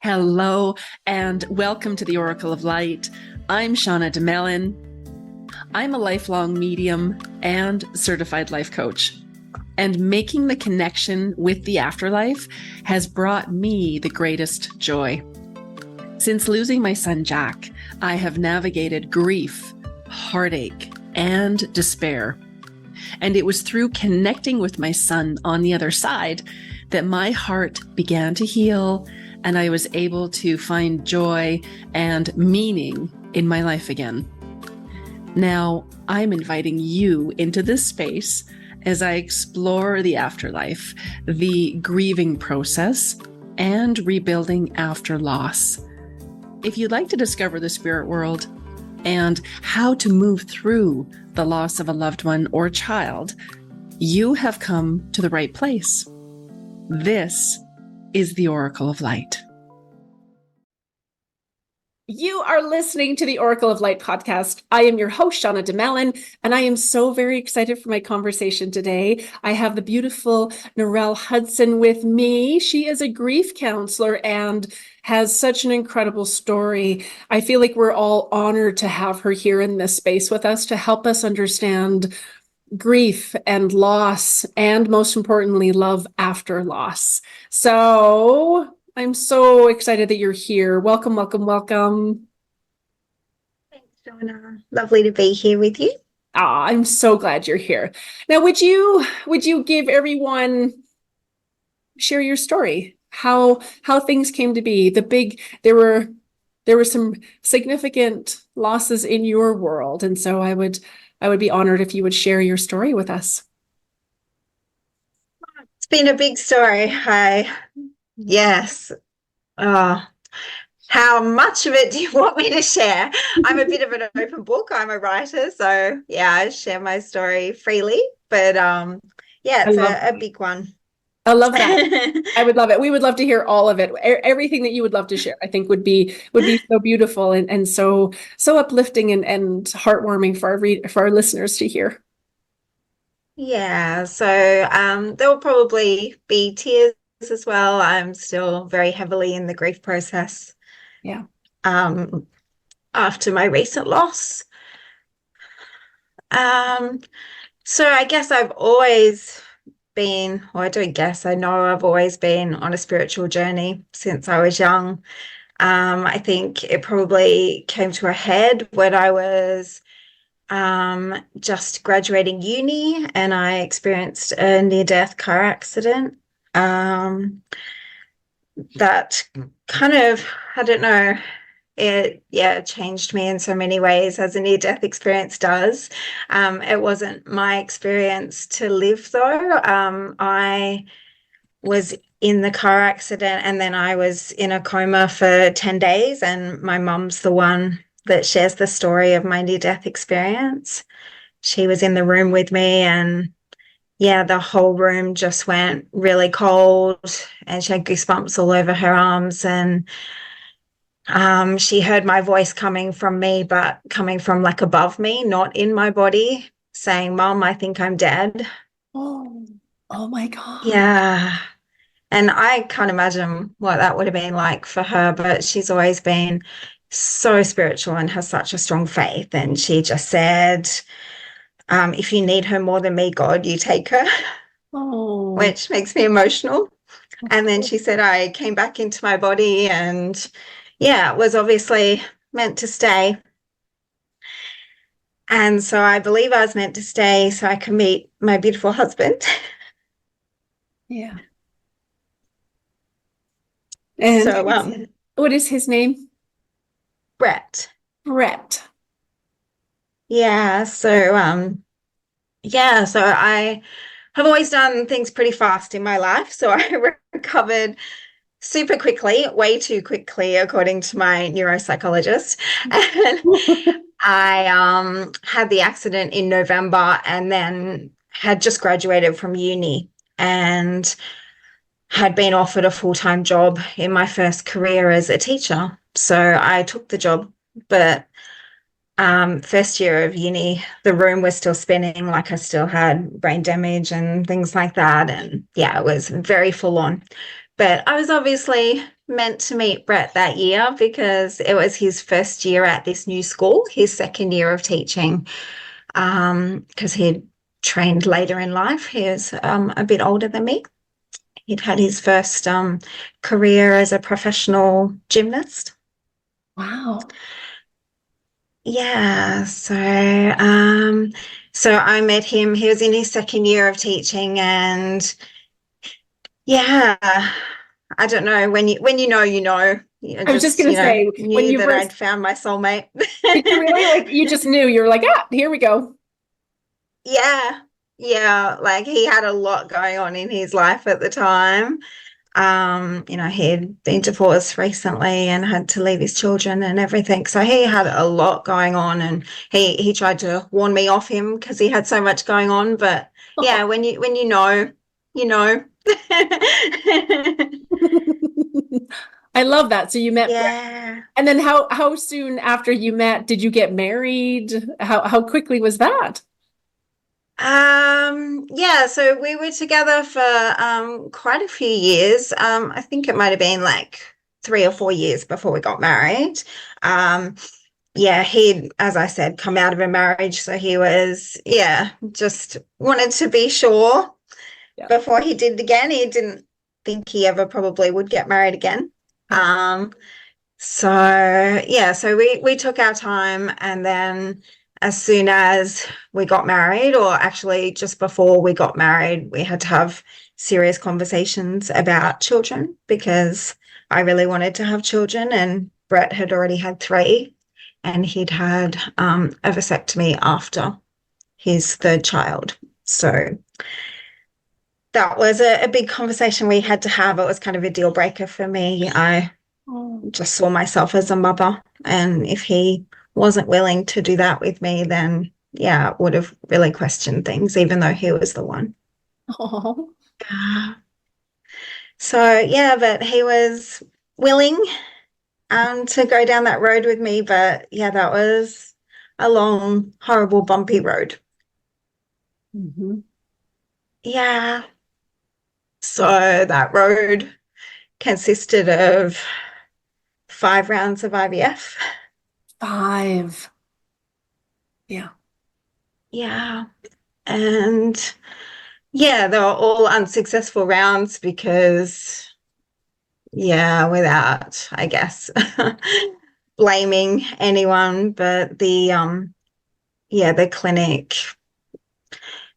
Hello, and welcome to the Oracle of Light. I'm Shauna DeMellon. I'm a lifelong medium and certified life coach. And making the connection with the afterlife has brought me the greatest joy. Since losing my son, Jack, I have navigated grief, heartache, and despair. And it was through connecting with my son on the other side that my heart began to heal, and I was able to find joy and meaning in my life again. Now, I'm inviting you into this space as I explore the afterlife, the grieving process, and rebuilding after loss. If you'd like to discover the spirit world and how to move through the loss of a loved one or child, you have come to the right place. This is the Oracle of Light. You are listening to the Oracle of Light podcast. I am your host, Shauna DeMellon, and I am so very excited for my conversation today. I have the beautiful Narelle Hudson with me. She is a grief counselor and has such an incredible story. I feel like we're all honored to have her here in this space with us to help us understand grief and loss, and most importantly, love after loss. So I'm so excited that you're here. Welcome, welcome, welcome. Thanks, Shauna. Lovely to be here with you. I'm so glad you're here. Now, would you give everyone, share your story, how things came to be? There were some significant losses in your world, and so I would be honored if you would share your story with us. It's been a big story. Yes. How much of it do you want me to share? I'm a bit of an open book. I'm a writer, so yeah, I share my story freely. But yeah, it's a big one. I love that. I would love it. We would love to hear all of it. Everything that you would love to share, I think would be so beautiful and so uplifting and heartwarming for our listeners to hear. Yeah, so there will probably be tears as well. I'm still very heavily in the grief process. Yeah. After my recent loss. So I guess I've always been, or I don't guess, I know I've always been on a spiritual journey since I was young. I think it probably came to a head when I was just graduating uni and I experienced a near-death car accident. That kind of, I don't know, it changed me in so many ways, as a near-death experience does. It wasn't my experience to live, though. I was in the car accident and then I was in a coma for 10 days, and my mum's the one that shares the story of my near-death experience. She was in the room with me, and yeah, the whole room just went really cold and she had goosebumps all over her arms, and she heard my voice coming from me, but coming from like above me, not in my body, saying, "Mom, I think I'm dead." Oh my God. Yeah. And I can't imagine what that would have been like for her, but she's always been so spiritual and has such a strong faith. And she just said, if you need her more than me, God, you take her, which makes me emotional. And then she said, I came back into my body and yeah, it was obviously meant to stay. And so I believe I was meant to stay so I could meet my beautiful husband. Yeah. And so, what is his name? Bret. Yeah. So I have always done things pretty fast in my life. So I recovered super quickly, way too quickly, according to my neuropsychologist. And I had the accident in November and then had just graduated from uni and had been offered a full-time job in my first career as a teacher. So I took the job, but first year of uni, the room was still spinning, like I still had brain damage and things like that. And yeah, it was very full on. But I was obviously meant to meet Bret that year because it was his first year at this new school, his second year of teaching, because he'd trained later in life. He was a bit older than me. He'd had his first career as a professional gymnast. Wow. Yeah, so I met him. He was in his second year of teaching, and yeah, I don't know, when you know, you know. I was just gonna say, when knew you that first, I'd found my soulmate. did you really, like, you just knew, you were like, ah, here we go. Yeah, yeah, like he had a lot going on in his life at the time. He had been divorced recently and had to leave his children and everything. So he had a lot going on, and he tried to warn me off him because he had so much going on. But yeah, when you know, you know. I love that. So you met Bret. Yeah. And then how soon after you met did you get married? How quickly was that? Yeah, so we were together for quite a few years. I think it might have been like 3 or 4 years before we got married. Yeah, he'd, as I said, come out of a marriage, so he was, yeah, just wanted to be sure before he did it again. He didn't think he ever probably would get married again. So yeah, so we took our time, and then as soon as we got married, or actually just before we got married, we had to have serious conversations about children because I really wanted to have children, and Bret had already had 3, and he'd had a vasectomy after his 3rd child. So that was a big conversation we had to have. It was kind of a deal breaker for me. I just saw myself as a mother, and if he wasn't willing to do that with me, then yeah, it would have really questioned things, even though he was the one. Oh. So yeah, but he was willing to go down that road with me. But yeah, that was a long, horrible, bumpy road. Mm-hmm. Yeah. So that road consisted of 5 rounds of IVF. 5. Yeah. Yeah. And yeah, they were all unsuccessful rounds because, yeah, without, I guess, blaming anyone, but the clinic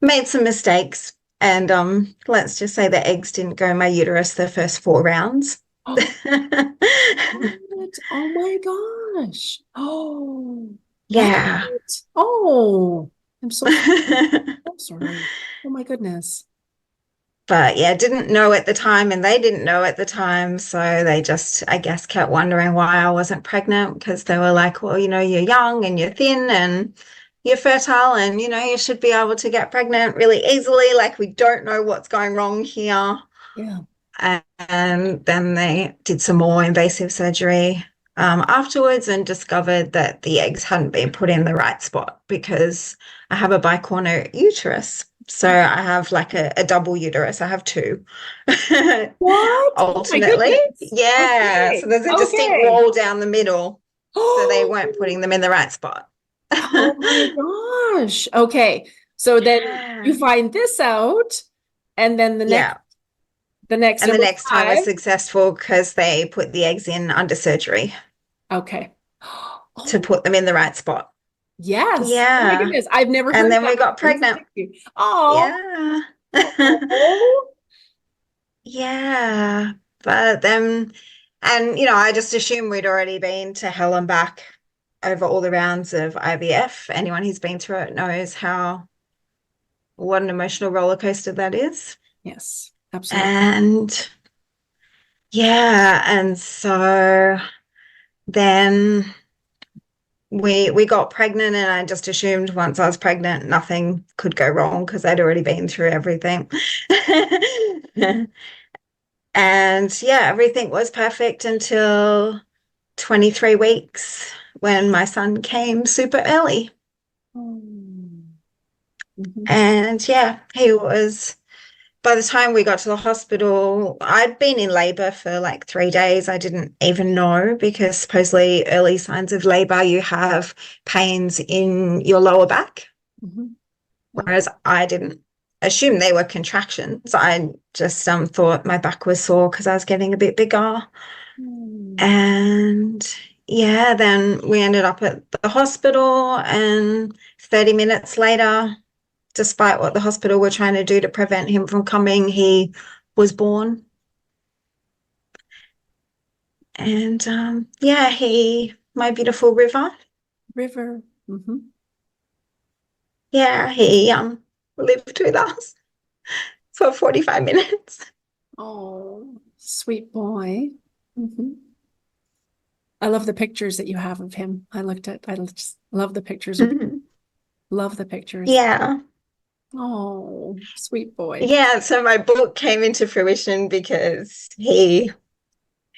made some mistakes, and let's just say the eggs didn't go in my uterus the first 4 rounds. Oh, oh my gosh. Oh, yeah. what? Oh, I'm so sorry. I'm sorry. Oh my goodness. But yeah, didn't know at the time, and they didn't know at the time. So they just, I guess, kept wondering why I wasn't pregnant, because they were like, well, you're young and you're thin and you're fertile, and, you should be able to get pregnant really easily. Like, we don't know what's going wrong here. Yeah. And then they did some more invasive surgery afterwards, and discovered that the eggs hadn't been put in the right spot, because I have a bicorner uterus. So I have like a double uterus. I have 2. What? Ultimately. Oh, yeah. okay. So there's a distinct wall down the middle. So they weren't putting them in the right spot. Oh my gosh. Okay. So then you find this out, and then the next time was successful because they put the eggs in under surgery. Okay. To put them in the right spot. Yes. Yeah. Oh my goodness. I've never heard And then that we got pregnant. Oh. Yeah. Yeah. But then, and I just assumed we'd already been to hell and back over all the rounds of IVF. Anyone who's been through it knows what an emotional roller coaster that is. Yes, absolutely. And yeah, and so then we got pregnant, and I just assumed once I was pregnant, nothing could go wrong because I'd already been through everything. And yeah, everything was perfect until 23 weeks when my son came super early. Mm-hmm. And yeah, he was by the time we got to the hospital, I'd been in labor for like 3 days. I didn't even know, because supposedly early signs of labor, you have pains in your lower back. Mm-hmm. Whereas I didn't assume they were contractions. I just thought my back was sore because I was getting a bit bigger. And yeah, then we ended up at the hospital, and 30 minutes later, despite what the hospital were trying to do to prevent him from coming, he was born. And yeah, my beautiful River. River. Mm-hmm. Yeah, he lived with us for 45 minutes. Oh, sweet boy. Mm-hmm. I love the pictures that you have of him. I just love the pictures. Love the pictures. Yeah. Oh, sweet boy. Yeah, so my book came into fruition because he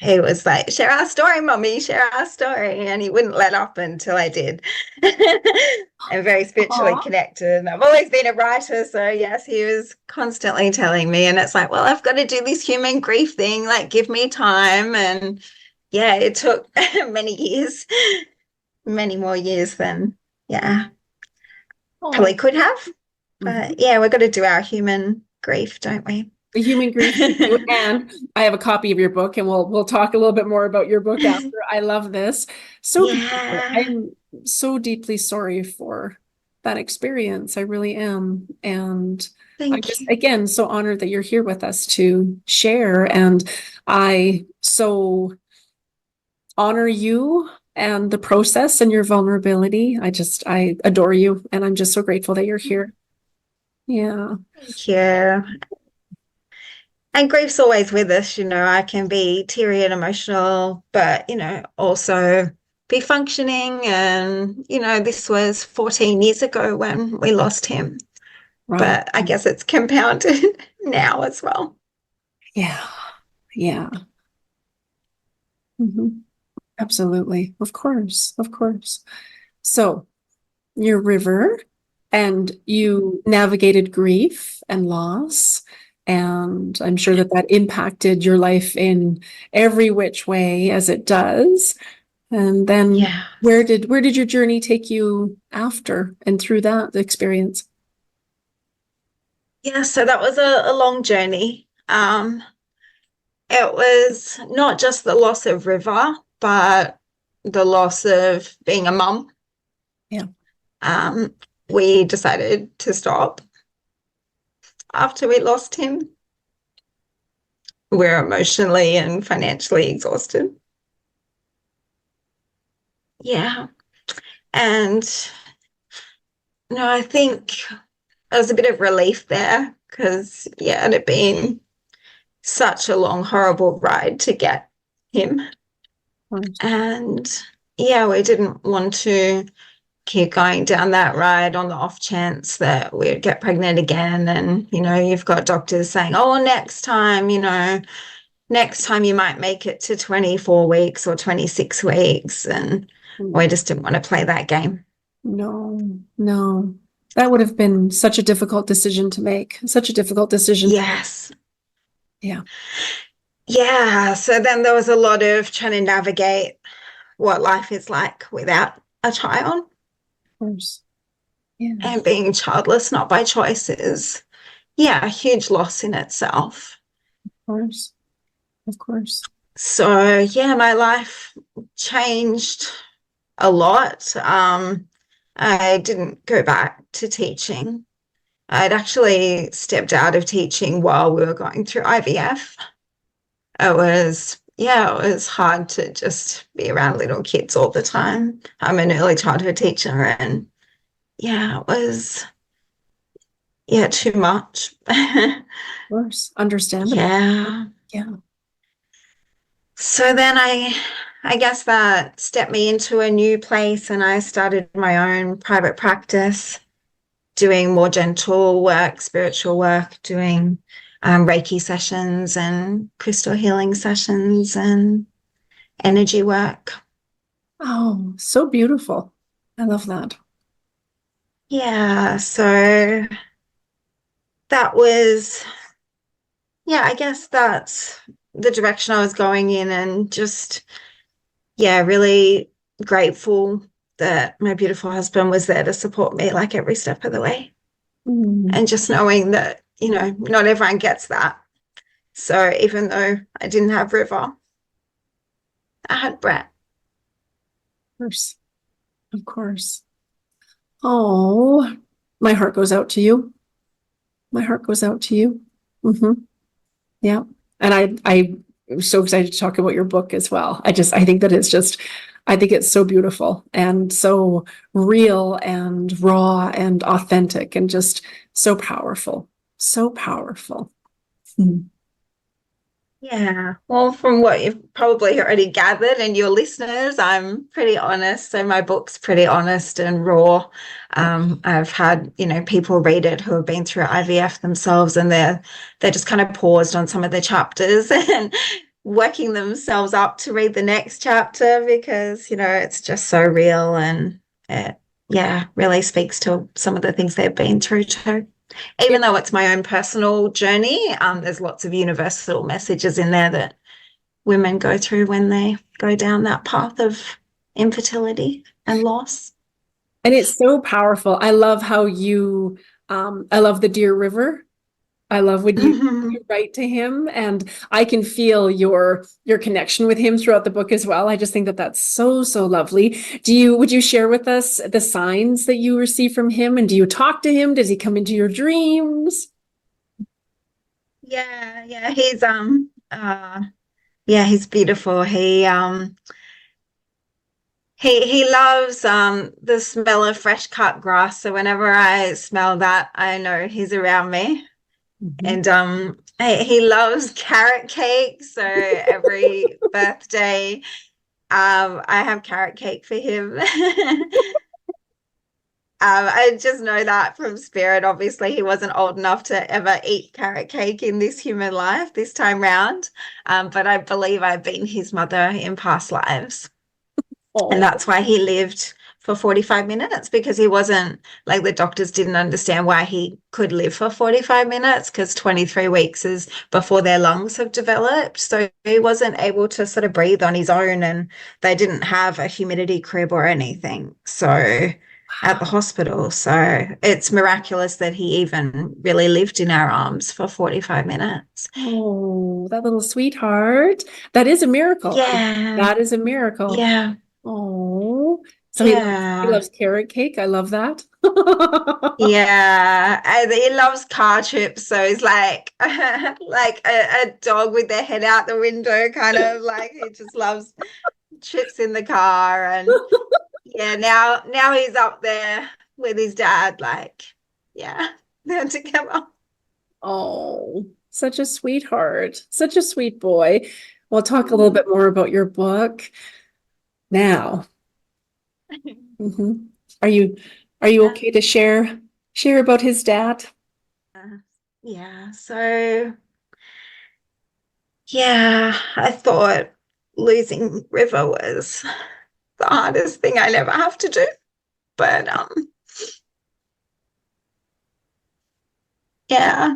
was like, share our story, Mummy, share our story. And he wouldn't let up until I did. I'm very spiritually connected. I've always been a writer. So yes, he was constantly telling me. And it's like, well, I've got to do this human grief thing. Like, give me time. And yeah, it took many years, many more years than, probably could have. But yeah, we've got to do our human grief, don't we? The human grief. And I have a copy of your book, and we'll talk a little bit more about your book after. I love this. So I'm so deeply sorry for that experience. I really am. And I'm just, again, so honored that you're here with us to share. And I so honor you and the process and your vulnerability. I adore you. And I'm just so grateful that you're here. Yeah. Thank you. And grief's always with us, I can be teary and emotional, but, also be functioning. And, this was 14 years ago when we lost him. Right. But I guess it's compounded now as well. Yeah. Yeah. Mm-hmm. Absolutely. Of course. Of course. So your River, and you navigated grief and loss. And I'm sure that impacted your life in every which way, as it does. And then where did your journey take you after and through that experience? Yeah, so that was a long journey. It was not just the loss of River, but the loss of being a mum. Yeah. We decided to stop after we lost him. We're emotionally and financially exhausted. Yeah. And I think there was a bit of relief there, because it had been such a long, horrible ride to get him. And we didn't want to keep going down that ride on the off chance that we'd get pregnant again. And, you've got doctors saying, oh, next time you might make it to 24 weeks or 26 weeks. And we just didn't want to play that game. No. That would have been such a difficult decision to make. Such a difficult decision. Yes. Yeah. Yeah. So then there was a lot of trying to navigate what life is like without a child. Of course. Yeah. And being childless, not by choice, is, a huge loss in itself. Of course. So, my life changed a lot. I didn't go back to teaching. I'd actually stepped out of teaching while we were going through IVF. It was hard to just be around little kids all the time. I'm an early childhood teacher, and it was too much. Of course, understandable. Yeah. So then I guess that stepped me into a new place, and I started my own private practice, doing more gentle work, spiritual work, doing Reiki sessions and crystal healing sessions and energy work. Oh, so beautiful. I love that. Yeah, so that was I guess that's the direction I was going in, and just, really grateful that my beautiful husband was there to support me like every step of the way. And just knowing that, not everyone gets that. So even though I didn't have River, I had Bret. Of course. Of course. Oh, my heart goes out to you. My heart goes out to you. Yeah. And I'm so excited to talk about your book as well. I think that I think it's so beautiful and so real and raw and authentic and just so powerful. So powerful. Yeah. Well, from what you've probably already gathered and your listeners, I'm pretty honest. So my book's pretty honest and raw. I've had, people read it who have been through IVF themselves, and they're just kind of paused on some of the chapters and working themselves up to read the next chapter, because, it's just so real, and it, really speaks to some of the things they've been through too. Even though it's my own personal journey, there's lots of universal messages in there that women go through when they go down that path of infertility and loss. And it's so powerful. I love how I love the Dear River. I love when you write to him, and I can feel your connection with him throughout the book as well. I just think that that's so, so lovely. Would you share with us the signs that you receive from him, and do you talk to him? Does he come into your dreams? Yeah, he's beautiful. He loves the smell of fresh cut grass. So whenever I smell that, I know he's around me. And he loves carrot cake. So every birthday, I have carrot cake for him. I just know that from spirit. Obviously, he wasn't old enough to ever eat carrot cake in this human life this time round. But I believe I've been his mother in past lives. And that's why he lived for 45 minutes, because he wasn't, like, the doctors didn't understand why he could live for 45 minutes, because 23 weeks is before their lungs have developed. So he wasn't able to sort of breathe on his own, and they didn't have a humidity crib or anything. So at the hospital. So it's miraculous that he even really lived in our arms for 45 minutes. Oh, that little sweetheart. That is a miracle. Yeah. That is a miracle. Yeah. Oh, so Yeah. he loves carrot cake. I love that. Yeah, and he loves car trips, so he's like like a dog with their head out the window, kind of like, he just loves trips in the car. And now he's up there with his dad, like, they're together. Oh, such a sweetheart, such a sweet boy. We'll talk a little bit more about your book now. Are you okay to share about his dad? So I thought losing River was the hardest thing I never have to do, but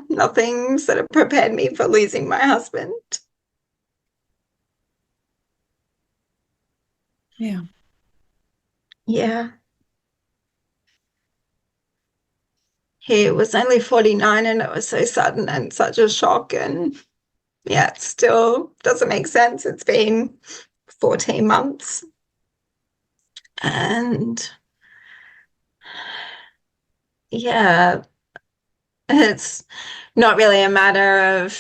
nothing sort of prepared me for losing my husband. Yeah. He was only 49, and it was so sudden and such a shock. And it still doesn't make sense. It's been 14 months. And it's not really a matter of,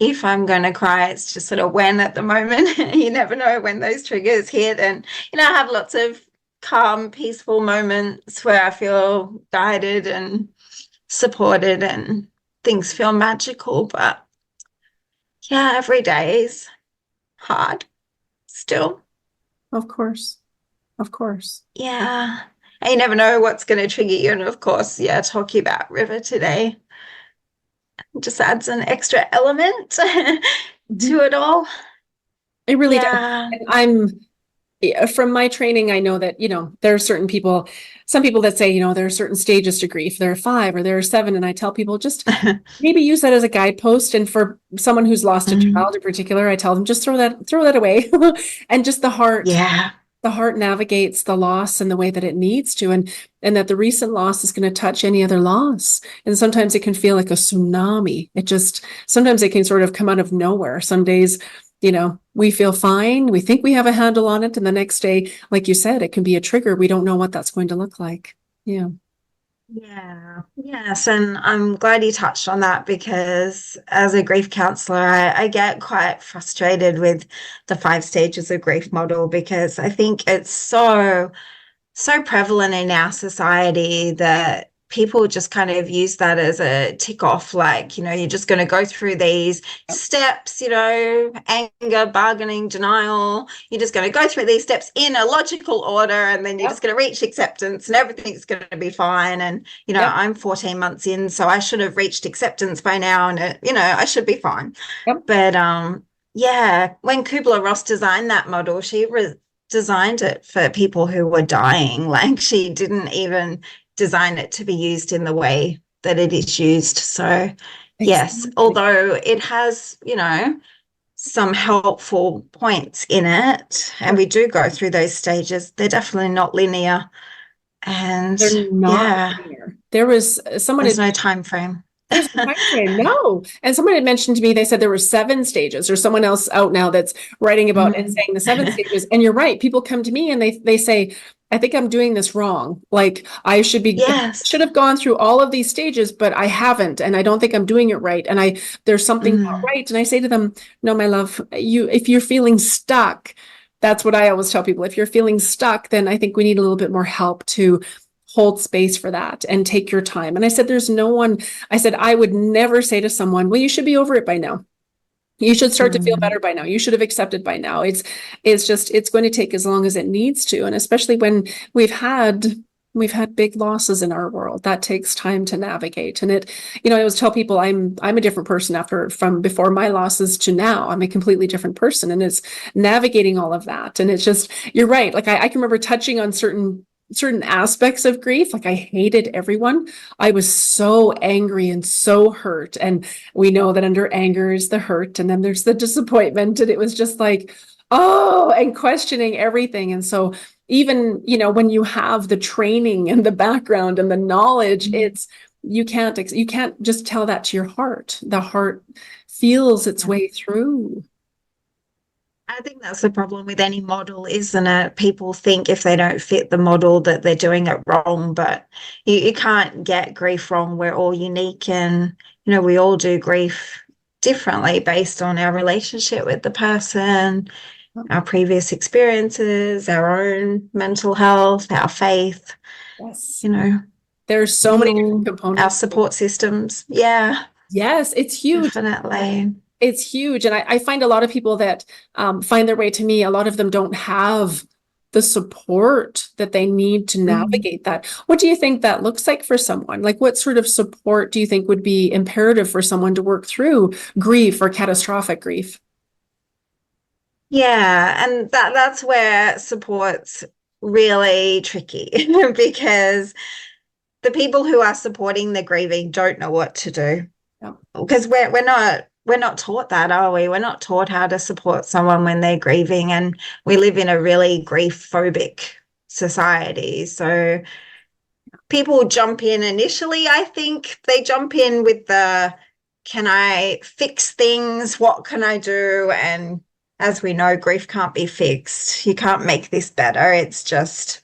if I'm going to cry. It's just sort of when at the moment. You never know when those triggers hit. And, I have lots of calm, peaceful moments where I feel guided and supported and things feel magical. But every day is hard still. Of course. Yeah. And you never know what's going to trigger you. And of course, talking about River today just adds an extra element to it all. It really does. And from my training, I know that, there are certain people, some people that say, there are certain stages to grief. There are 5 or there are 7. And I tell people just maybe use that as a guidepost. And for someone who's lost a child in particular, I tell them just throw that away. And just the heart navigates the loss in the way that it needs to, and that the recent loss is going to touch any other loss. And sometimes it can feel like a tsunami. Sometimes it can sort of come out of nowhere. Some days, we feel fine. We think we have a handle on it. And the next day, like you said, it can be a trigger. We don't know what that's going to look like. Yeah. Yeah, yes, and I'm glad you touched on that because as a grief counselor, I get quite frustrated with the 5 stages of grief model because I think it's so prevalent in our society that people just kind of use that as a tick off, like, you're just going to go through these steps, anger, bargaining, denial. You're just going to go through these steps in a logical order, and then you're just going to reach acceptance and everything's going to be fine. And, I'm 14 months in, so I should have reached acceptance by now, and, I should be fine. But, when Kubler-Ross designed that model, she designed it for people who were dying. Like, she didn't even design it to be used in the way that it is used. So yes, although it has, some helpful points in it, and we do go through those stages, they're definitely not linear. And they're not linear. There's no time frame. There's no time frame. No. And someone had mentioned to me, they said there were 7 stages, or someone else out now that's writing about and saying the 7 stages. And you're right. People come to me and they say, I think I'm doing this wrong. Like, I should have gone through all of these stages, but I haven't. And I don't think I'm doing it right. And there's something not right. And I say to them, no, my love, if you're feeling stuck, that's what I always tell people. If you're feeling stuck, then I think we need a little bit more help to hold space for that and take your time. And I said, I would never say to someone, well, you should be over it by now. You should start to feel better by now. You should have accepted by now. It's going to take as long as it needs to. And especially when we've had big losses in our world, that takes time to navigate. And I always tell people I'm a different person from before my losses to now. I'm a completely different person, and it's navigating all of that. And it's just, you're right. Like I can remember touching on certain aspects of grief. Like, I hated everyone. I was so angry and so hurt. And we know that under anger is the hurt, and then there's the disappointment. And it was just like, and questioning everything. And so even, when you have the training and the background and the knowledge, you can't just tell that to your heart. The heart feels its way through. I think that's the problem with any model, isn't it? People think if they don't fit the model that they're doing it wrong, but you can't get grief wrong. We're all unique, and, we all do grief differently based on our relationship with the person, our previous experiences, our own mental health, our faith. Yes. There's so many different components. Our support systems. Yeah. Yes, it's huge. Definitely. It's huge. And I find a lot of people that find their way to me, a lot of them don't have the support that they need to navigate that. What do you think that looks like for someone? Like, what sort of support do you think would be imperative for someone to work through grief or catastrophic grief? Yeah, and that's where support's really tricky because the people who are supporting the grieving don't know what to do. Because we're not taught that, are we? We're not taught how to support someone when they're grieving, and we live in a really grief-phobic society. So people jump in initially, I think they jump in with can I fix things? What can I do? And as we know, grief can't be fixed. You can't make this better. It's just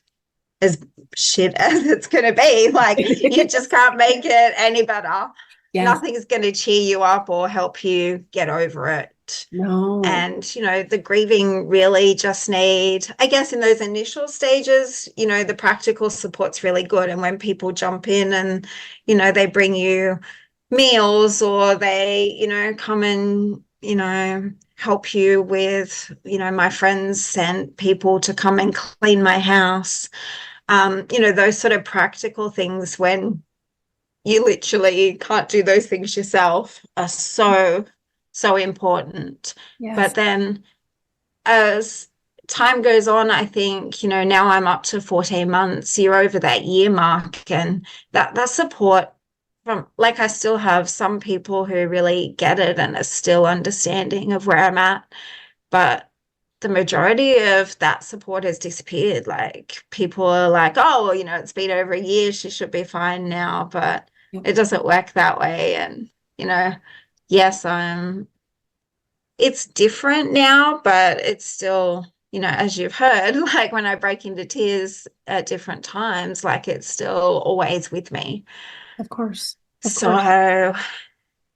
as shit as it's going to be. Like, you just can't make it any better. Yes. Nothing's going to cheer you up or help you get over it. No. And, the grieving really just need, I guess, in those initial stages, the practical support's really good. And when people jump in and, they bring you meals, or they, come and, help you with, my friends sent people to come and clean my house. Those sort of practical things when you literally can't do those things yourself are so important. Yes. But then as time goes on, I think, now I'm up to 14 months, you're over that year mark, and that support from, like, I still have some people who really get it and are still understanding of where I'm at, but the majority of that support has disappeared. Like, people are like, oh, well, it's been over a year, she should be fine now, but it doesn't work that way. And, yes, it's different now, but it's still, as you've heard, like when I break into tears at different times, like it's still always with me. Of course. So,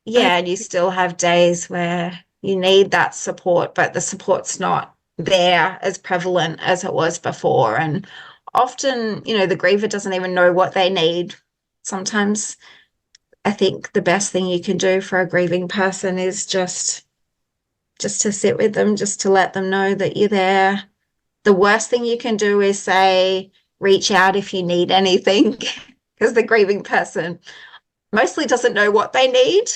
yeah, you still have days where you need that support, but the support's not there as prevalent as it was before. And often, the griever doesn't even know what they need. Sometimes I think the best thing you can do for a grieving person is just to sit with them, just to let them know that you're there. The worst thing you can do is say, reach out if you need anything, because the grieving person mostly doesn't know what they need.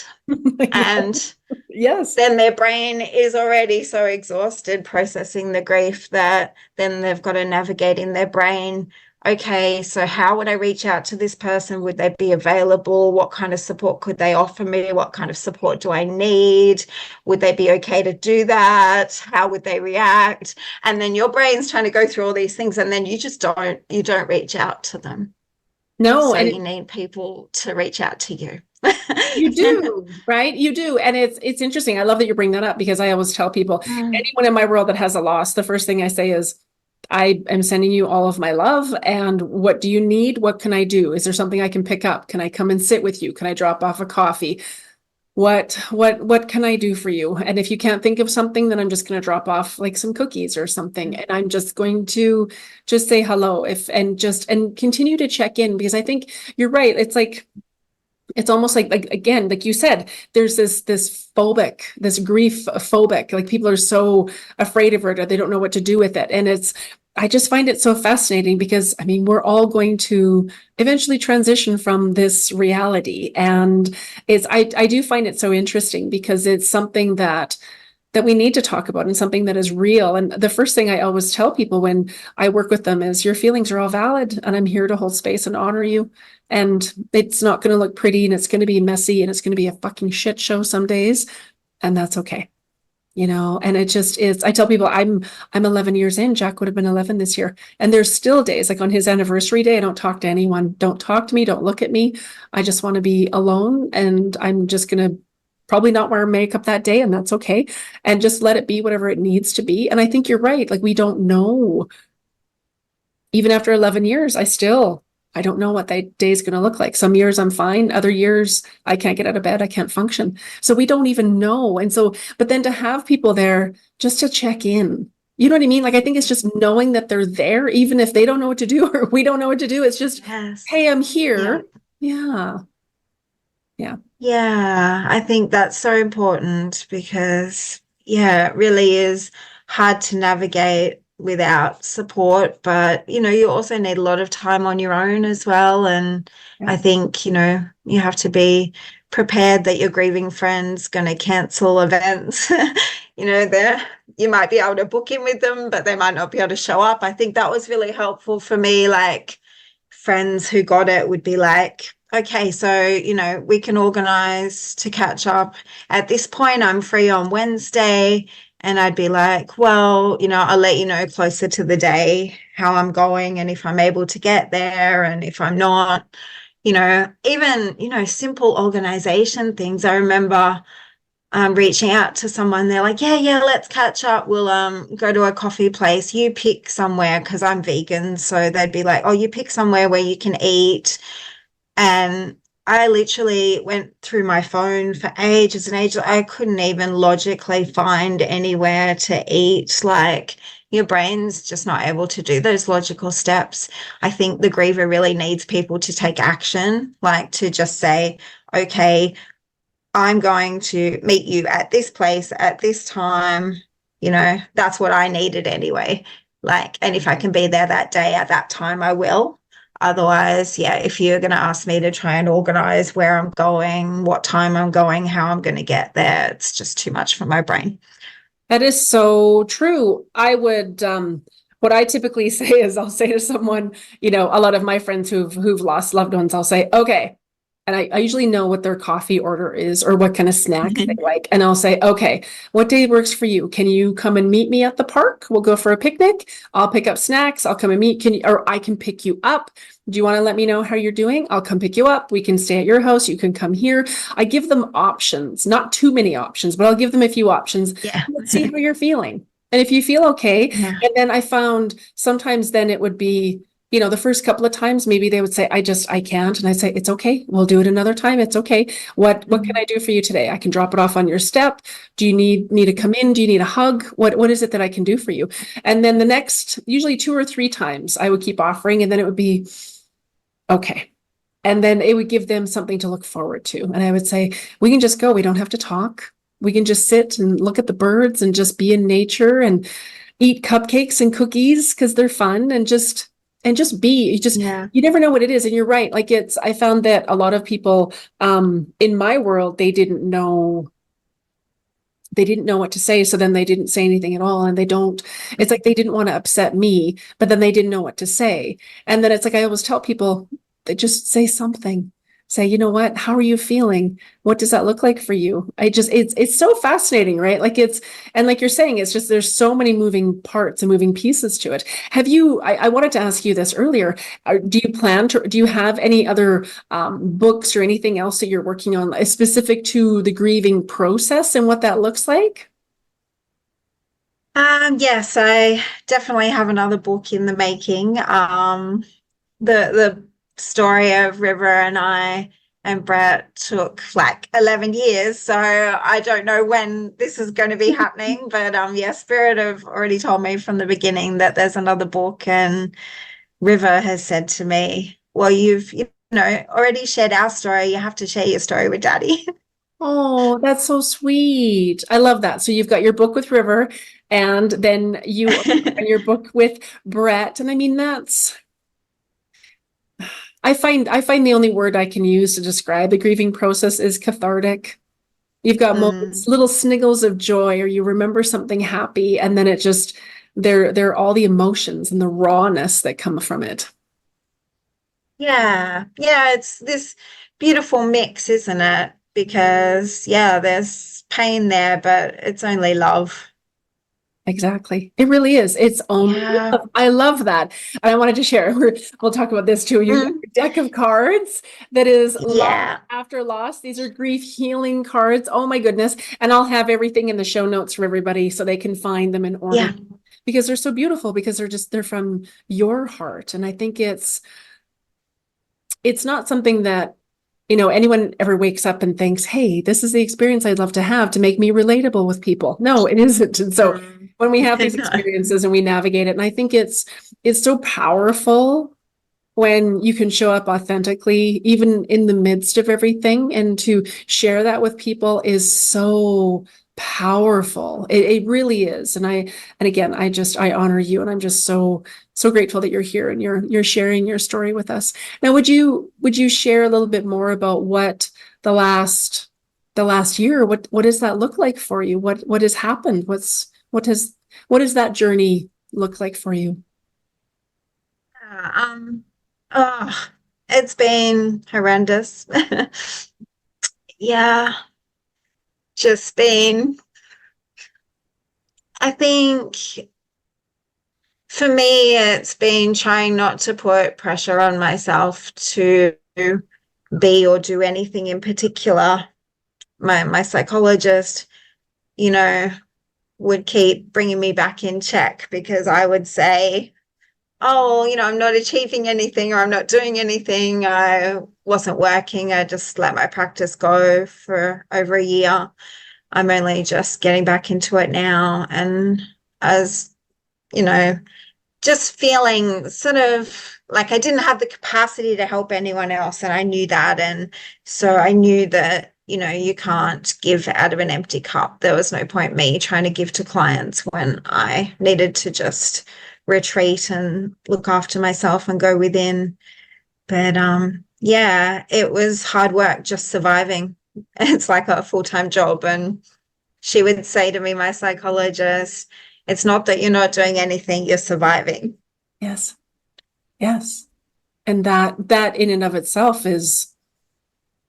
And yes, then their brain is already so exhausted processing the grief that then they've got to navigate in their brain, okay, so how would I reach out to this person? Would they be available? What kind of support could they offer me? What kind of support do I need? Would they be okay to do that? How would they react? And then your brain's trying to go through all these things, and then you don't reach out to them. No, so and you need people to reach out to you. You do, right? You do. And it's interesting. I love that you bring that up, because I always tell people, anyone in my world that has a loss, the first thing I say is, I am sending you all of my love. And what do you need? What can I do? Is there something I can pick up? Can I come and sit with you? Can I drop off a coffee? What can I do for you? And if you can't think of something, then I'm just going to drop off like some cookies or something. And I'm just going to just say hello and continue to check in, because I think you're right. It's almost like again, like you said, there's this grief phobic, like people are so afraid of it, or they don't know what to do with it. And I just find it so fascinating, because I mean, we're all going to eventually transition from this reality. And I do find it so interesting, because it's something that we need to talk about, and something that is real. And the first thing I always tell people when I work with them is, your feelings are all valid, and I'm here to hold space and honor you. And it's not going to look pretty, and it's going to be messy, and it's going to be a fucking shit show some days. And that's okay. And it just is. I tell people I'm 11 years in. Jack would have been 11 this year. And there's still days, like on his anniversary day, I don't talk to anyone. Don't talk to me. Don't look at me. I just want to be alone. And I'm just going to probably not wear makeup that day, and that's okay. And just let it be whatever it needs to be. And I think you're right. Like, we don't know. Even after 11 years, I don't know what that day is going to look like. Some years I'm fine. Other years I can't get out of bed. I can't function. So we don't even know. And so, but then to have people there just to check in, you know what I mean? Like, I think it's just knowing that they're there, even if they don't know what to do or we don't know what to do. It's just, yes. Hey, I'm here. Yeah. I think that's so important, because it really is hard to navigate without support, but you also need a lot of time on your own as well. And I think you have to be prepared that your grieving friend's going to cancel events. You might be able to book in with them, but they might not be able to show up. I think that was really helpful for me. Like, friends who got it would be like, okay, so we can organize to catch up at this point. I'm free on Wednesday. And I'd be like, well, I'll let you know closer to the day how I'm going, and if I'm able to get there, and if I'm not, even, simple organization things. I remember reaching out to someone. They're like, yeah, let's catch up. We'll go to a coffee place. You pick somewhere, because I'm vegan. So they'd be like, oh, you pick somewhere where you can eat. And I literally went through my phone for ages and ages. I couldn't even logically find anywhere to eat. Like, your brain's just not able to do those logical steps. I think the griever really needs people to take action, like to just say, okay, I'm going to meet you at this place at this time. That's what I needed anyway. Like, and if I can be there that day at that time, I will. Otherwise, if you're going to ask me to try and organize where I'm going, what time I'm going, how I'm going to get there, it's just too much for my brain. That is so true. I would, what I typically say is I'll say to someone, you know, a lot of my friends who've lost loved ones, I'll say, okay. And I usually know what their coffee order is or what kind of snack they like. And I'll say, okay, what day works for you? Can you come and meet me at the park? We'll go for a picnic. I'll pick up snacks. I'll come and meet. Can you, or I can pick you up. Do you want to let me know how you're doing? I'll come pick you up. We can stay at your house. You can come here. I give them options, not too many options, but I'll give them a few options. Yeah. Let's see how you're feeling. And if you feel okay, Yeah. and then I found sometimes then it would be, you know, the first couple of times, maybe they would say, I can't. And I say, it's okay. We'll do it another time. It's okay. What can I do for you today? I can drop it off on your step. Do you need me to come in? Do you need a hug? What is it that I can do for you? And then the next, usually 2 or 3 times I would keep offering, and then it would be, okay. And then it would give them something to look forward to. And I would say, we can just go. We don't have to talk. We can just sit and look at the birds and just be in nature and eat cupcakes and cookies because they're fun, and just be. You never know what it is. And you're right. Like I found that a lot of people in my world, they didn't know what to say. So then they didn't say anything at all. And it's like they didn't want to upset me, but then they didn't know what to say. And then it's like, I always tell people, they just say something. Say, you know what, how are you feeling? What does that look like for you? It's so fascinating, right? And like you're saying, it's just, there's so many moving parts and moving pieces to it. I wanted to ask you this earlier. Do you have any other books or anything else that you're working on specific to the grieving process and what that looks like? Yes, I definitely have another book in the making. The story of River and I and Bret took like 11 years. So I don't know when this is going to be happening, but yeah, Spirit have already told me from the beginning that there's another book, and River has said to me, well, you've already shared our story. You have to share your story with Daddy. Oh, that's so sweet. I love that. So you've got your book with River, and then you and your book with Bret. And I mean, I find the only word I can use to describe the grieving process is cathartic. You've got moments, little sniggles of joy, or you remember something happy, and then it just, they're all the emotions and the rawness that come from it. Yeah. It's this beautiful mix, isn't it? Because there's pain there, but it's only love. Exactly. It really is. It's only love. I love that. And I wanted to share, we'll talk about this too. You've got a deck of cards that is Loss After Loss. These are grief healing cards. Oh my goodness. And I'll have everything in the show notes for everybody so they can find them in order. Because they're so beautiful, because they're from your heart. And I think it's not something that, anyone ever wakes up and thinks, hey, this is the experience I'd love to have to make me relatable with people. No, it isn't. And so when we have these experiences and we navigate it, and I think it's so powerful when you can show up authentically, even in the midst of everything, and to share that with people is so powerful. It really is. And again, I honor you, and I'm just so grateful that you're here and you're sharing your story with us. Now, would you share a little bit more about what the last year, what does that look like for you? What has happened? What does that journey look like for you? Oh, it's been horrendous. Just been, I think for me, it's been trying not to put pressure on myself to be or do anything in particular. My psychologist, would keep bringing me back in check, because I would say, oh, I'm not achieving anything, or I'm not doing anything. I wasn't working. I just let my practice go for over a year. I'm only just getting back into it now. And as, just feeling sort of like I didn't have the capacity to help anyone else. And I knew that. And so I knew that, you can't give out of an empty cup. There was no point me trying to give to clients when I needed to just retreat and look after myself and go within. But it was hard work just surviving. It's like a full-time job, and she would say to me, my psychologist, it's not that you're not doing anything, you're surviving. Yes. Yes. And that in and of itself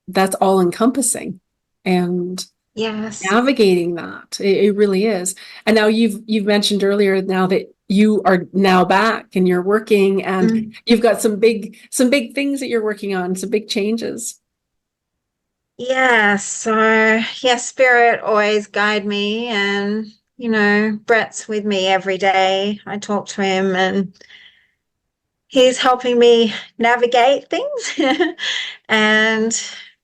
that's all encompassing. And Yes. navigating that, it really is. And now you've mentioned earlier now that you are now back and you're working and you've got some big things that you're working on, some big changes. Yeah, so yeah, spirit always guide me, and Bret's with me every day. I talk to him and he's helping me navigate things. And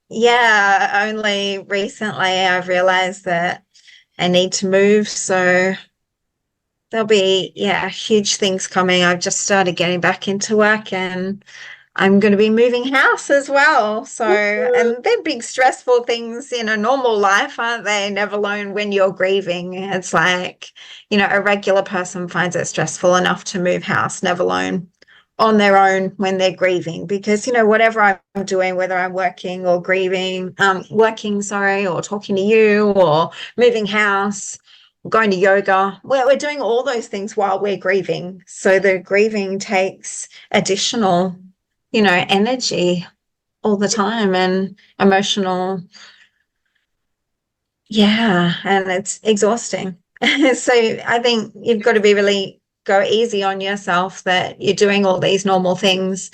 yeah, only recently I've realized that I need to move. So there'll be, yeah, huge things coming. I've just started getting back into work, and I'm going to be moving house as well. So, and they're big stressful things in a normal life, aren't they? Never alone when you're grieving. It's like, a regular person finds it stressful enough to move house, never alone on their own when they're grieving, because, whatever I'm doing, whether I'm working or grieving, or talking to you or moving house, going to yoga, we're doing all those things while we're grieving. So the grieving takes additional energy all the time, and emotional. Yeah, and it's exhausting. So I think you've got to be really go easy on yourself that you're doing all these normal things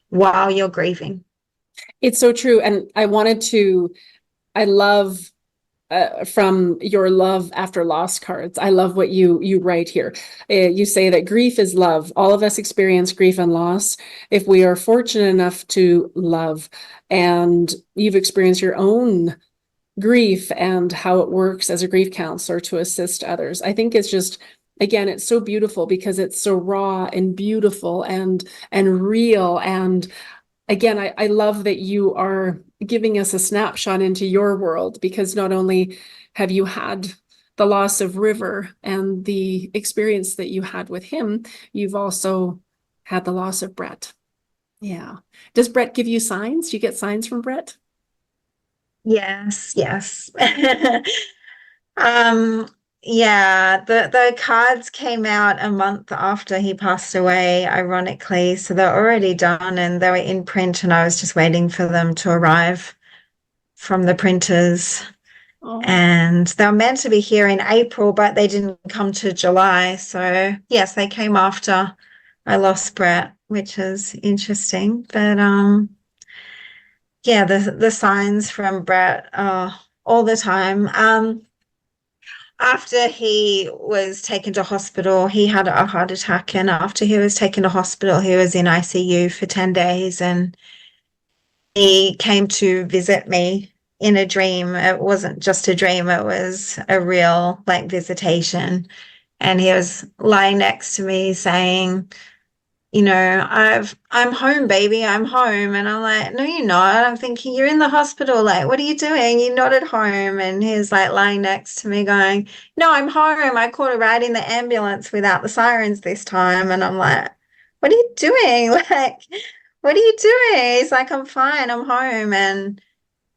while you're grieving. It's so true. And I love from your love after loss cards. I love what you write here. You say that grief is love. All of us experience grief and loss if we are fortunate enough to love. And you've experienced your own grief and how it works as a grief counselor to assist others. I think it's just, again, it's so beautiful because it's so raw and beautiful and real. And again, I love that you are giving us a snapshot into your world, because not only have you had the loss of River and the experience that you had with him, you've also had the loss of Bret. Yeah. Does Bret give you signs? Do you get signs from Bret? Yes, yes. Yeah, the cards came out a month after he passed away, ironically. So they're already done and they were in print, and I was just waiting for them to arrive from the printers. Oh. And they were meant to be here in April, but they didn't come to July. So yes, they came after I lost Bret, which is interesting. But yeah, the signs from Bret all the time. After he was taken to hospital, he had a heart attack, and after he was taken to hospital, he was in ICU for 10 days, and he came to visit me in a dream. It wasn't just a dream, it was a real visitation. And he was lying next to me saying, I'm home, baby, I'm home. And I'm like, no, you're not. I'm thinking, you're in the hospital. Like, what are you doing? You're not at home. And he's lying next to me going, no, I'm home. I caught a ride in the ambulance without the sirens this time. And I'm like, what are you doing? What are you doing? He's like, I'm fine, I'm home. And,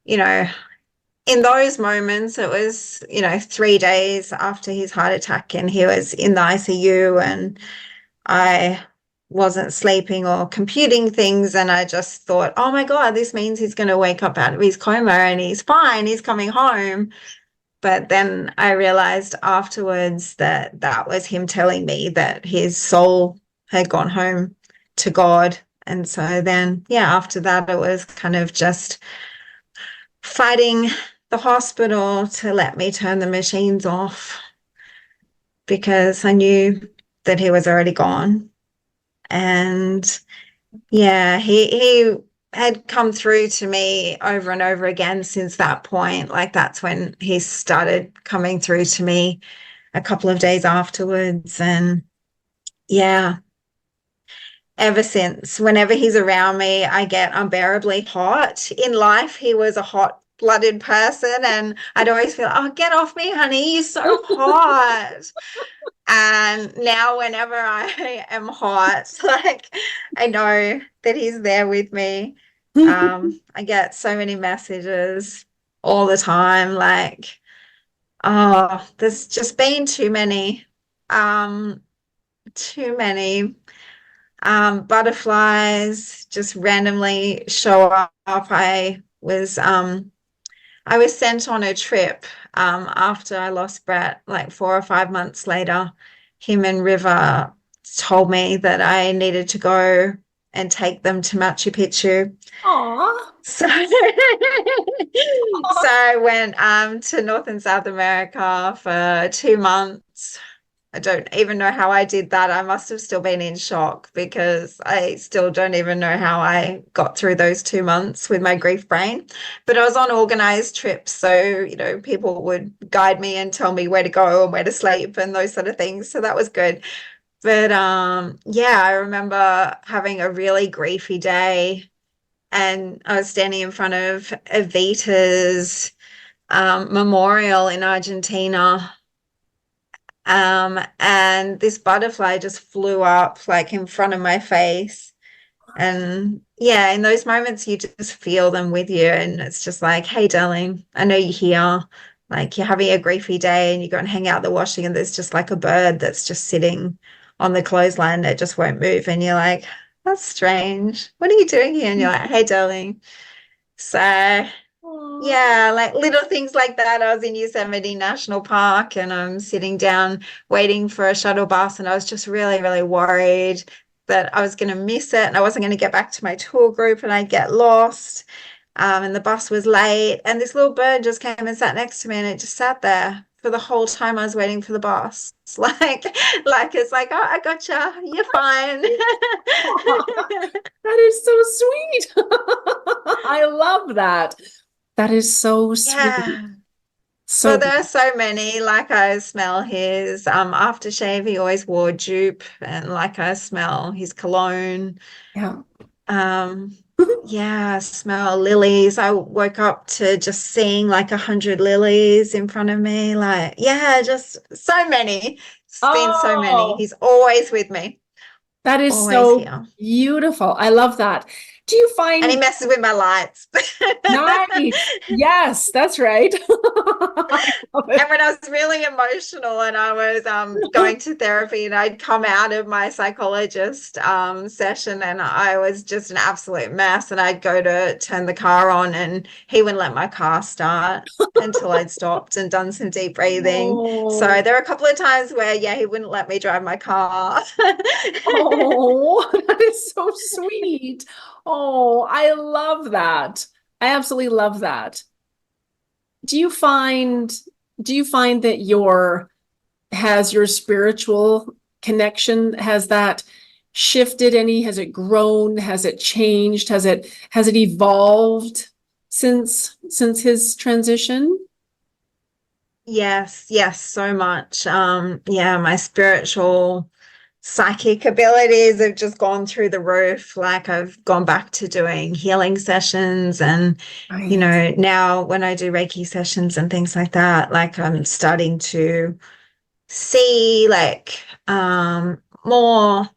in those moments, it was, 3 days after his heart attack, and he was in the ICU, and I wasn't sleeping or computing things, and I just thought, oh my God, this means he's going to wake up out of his coma and he's fine, he's coming home. But then I realized afterwards that that was him telling me that his soul had gone home to God. And so then, yeah, after that, it was kind of just fighting the hospital to let me turn the machines off, because I knew that he was already gone. And yeah, he had come through to me over and over again since that point. That's when he started coming through to me a couple of days afterwards. And yeah, ever since, whenever he's around me, I get unbearably hot. In life, he was a hot-blooded person, and I'd always feel, oh, get off me, honey, you're so hot. And now whenever I am hot, I know that he's there with me. I get so many messages all the time, Oh, there's just been too many butterflies just randomly show up. I was sent on a trip after I lost Bret, like 4 or 5 months later. Him and River told me that I needed to go and take them to Machu Picchu. Aw. So, so I went to North and South America for 2 months. I don't even know how I did that. I must have still been in shock because I still don't even know how I got through those 2 months with my grief brain. But I was on organized trips, so people would guide me and tell me where to go and where to sleep and those sort of things. So that was good. But yeah, I remember having a really griefy day, and I was standing in front of Evita's memorial in Argentina. And this butterfly just flew up like in front of my face. And yeah, in those moments, you just feel them with you. And it's just like, hey, darling, I know you're here. Like you're having a griefy day and you go and hang out the washing, and there's just like a bird that's just sitting on the clothesline that just won't move. And you're like, that's strange. What are you doing here? And you're like, hey, darling. So yeah, like little things like that. I was in Yosemite National Park and I'm sitting down waiting for a shuttle bus, and I was just really, really worried that I was going to miss it and I wasn't going to get back to my tour group and I'd get lost. And the bus was late, and this little bird just came and sat next to me, and it just sat there for the whole time I was waiting for the bus. It's like it's like, oh, I gotcha, you're fine. That is so sweet. I love that. That is so sweet. Yeah. So Well, there are so many. Like I smell his aftershave. He always wore dupe, and like I smell his cologne. yeah. Um, yeah, I smell lilies. I woke up to just seeing like 100 lilies in front of me. Like, yeah, just so many. It's been so many. Oh, He's always with me, that is always so here. beautiful. I love that. Do you And he find messes with my lights. nice? Yes, that's right. I love And it. when I was really emotional and I was going to therapy, and I'd come out of my psychologist session and I was just an absolute mess, and I'd go to turn the car on and he wouldn't let my car start until I'd stopped and done some deep breathing. So Oh, there were a couple of times where, yeah, he wouldn't let me drive my car. oh, that is so sweet. Oh, I love that. I absolutely love that. Do you find do you find that your spiritual connection, has that shifted any? Has it grown? Has it changed? Has it evolved since his transition? Yes, yes, so much. Yeah, my spiritual psychic abilities have just gone through the roof. Like I've gone back to doing healing sessions, and Nice. now when I do Reiki sessions and things like that, like I'm starting to see like more,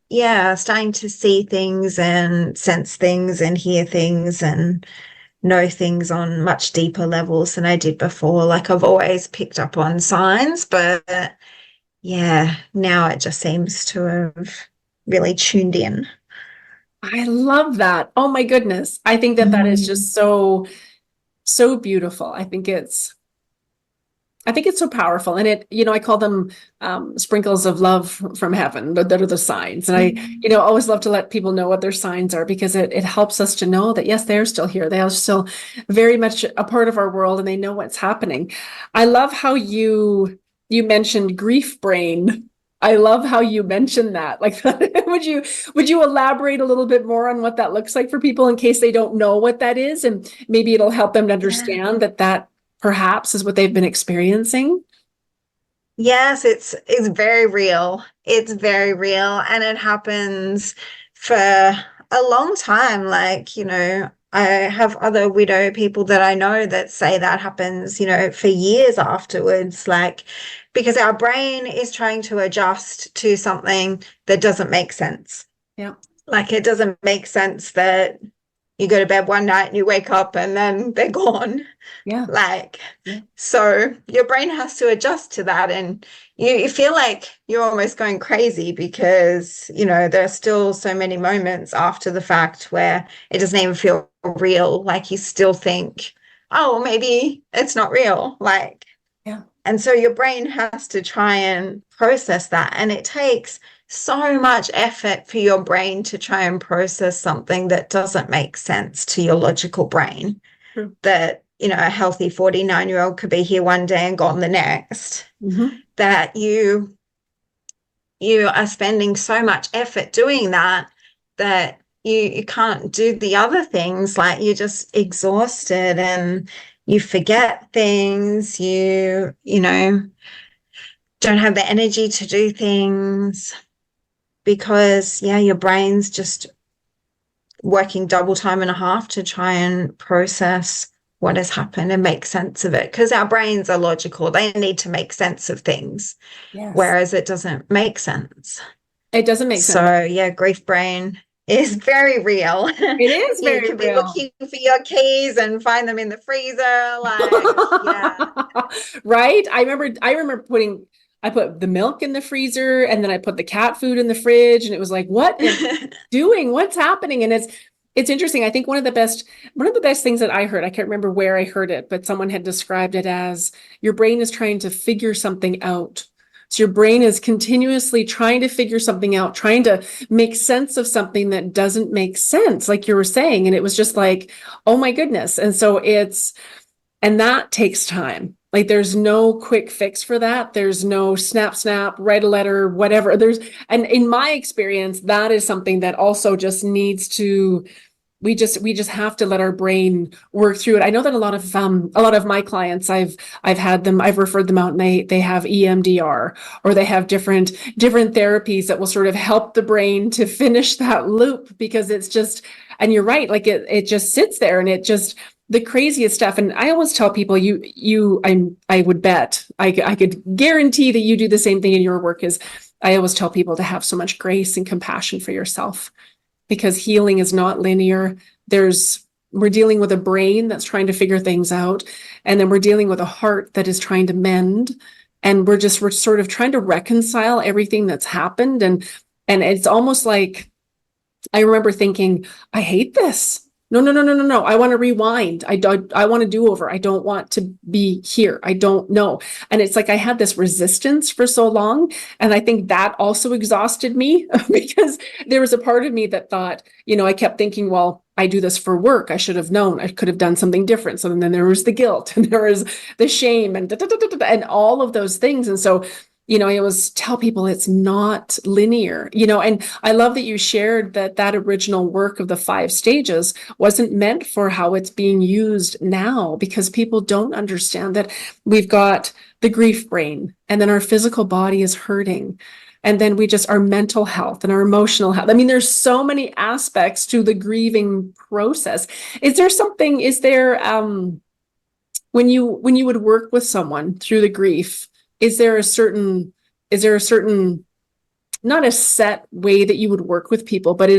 yeah, starting to see things and sense things and hear things and know things on much deeper levels than I did before. Like I've always picked up on signs, but yeah, now it just seems to have really tuned in. I love that. Oh my goodness. I think that is Mm. just so beautiful. I think it's so powerful. And I call them sprinkles of love from heaven, that are the signs. And I always love to let people know what their signs are, because it helps us to know that, yes, they're still here. They are still very much a part of our world, and they know what's happening. I love how you mentioned grief brain. I love how you mentioned that. Like, would you elaborate a little bit more on what that looks like for people in case they don't know what that is, and maybe it'll help them to Yeah. understand that perhaps is what they've been experiencing? Yes, it's very real. It's very real, and it happens for a long time. Like, I have other widow people that I know that say that happens, for years afterwards, like because our brain is trying to adjust to something that doesn't make sense. Yeah. Like it doesn't make sense that you go to bed one night and you wake up and then they're gone. Yeah. Like, Yeah. so your brain has to adjust to that. And you feel like you're almost going crazy because, there are still so many moments after the fact where it doesn't even feel real. Like you still think, oh, maybe it's not real. Like, Yeah. and so your brain has to try and process that. And it takes so much effort for your brain to try and process something that doesn't make sense to your logical brain. True. That, a healthy 49-year-old could be here one day and gone the next. Mm-hmm. That you are spending so much effort doing that you can't do the other things. Like you're just exhausted and you forget things, don't have the energy to do things because, your brain's just working double time and a half to try and process what has happened and make sense of it. Because our brains are logical. They need to make sense of things. Yes. Whereas it doesn't make sense. It doesn't make sense. So, grief brain is very real. It is very real. You could be looking for your keys and find them in the freezer. Right? I remember I put the milk in the freezer and then I put the cat food in the fridge, and it was like, what am I doing? What's happening? And it's interesting. I think one of the best things that I heard, I can't remember where I heard it, but someone had described it as your brain is trying to figure something out. So your brain is continuously trying to figure something out, trying to make sense of something that doesn't make sense, like you were saying. And it was just like, oh my goodness. And so and that takes time. Like there's no quick fix for that. There's no snap, write a letter, whatever. And in my experience, that is something that also just needs to, we just have to let our brain work through it. I know that a lot of my clients, I've referred them out, and they have EMDR, or they have different therapies that will sort of help the brain to finish that loop, because it's just, and you're right, like it just sits there and it just, the craziest stuff. And I always tell people, I would bet, I could guarantee that you do the same thing in your work. Is I always tell people to have so much grace and compassion for yourself, because healing is not linear. We're dealing with a brain that's trying to figure things out. And then we're dealing with a heart that is trying to mend. And we're sort of trying to reconcile everything that's happened. And it's almost like, I remember thinking, I hate this. No. I want to rewind. I want to do over. I don't want to be here. I don't know. And it's like I had this resistance for so long. And I think that also exhausted me because there was a part of me that thought, I kept thinking, well, I do this for work. I should have known. I could have done something different. So then there was the guilt and there was the shame and and all of those things. And so I always tell people it's not linear, and I love that you shared that original work of the 5 stages wasn't meant for how it's being used now, because people don't understand that we've got the grief brain, and then our physical body is hurting. And then our mental health and our emotional health. I mean, there's so many aspects to the grieving process. When you would work with someone through the grief, is there a certain, not a set way that you would work with people, but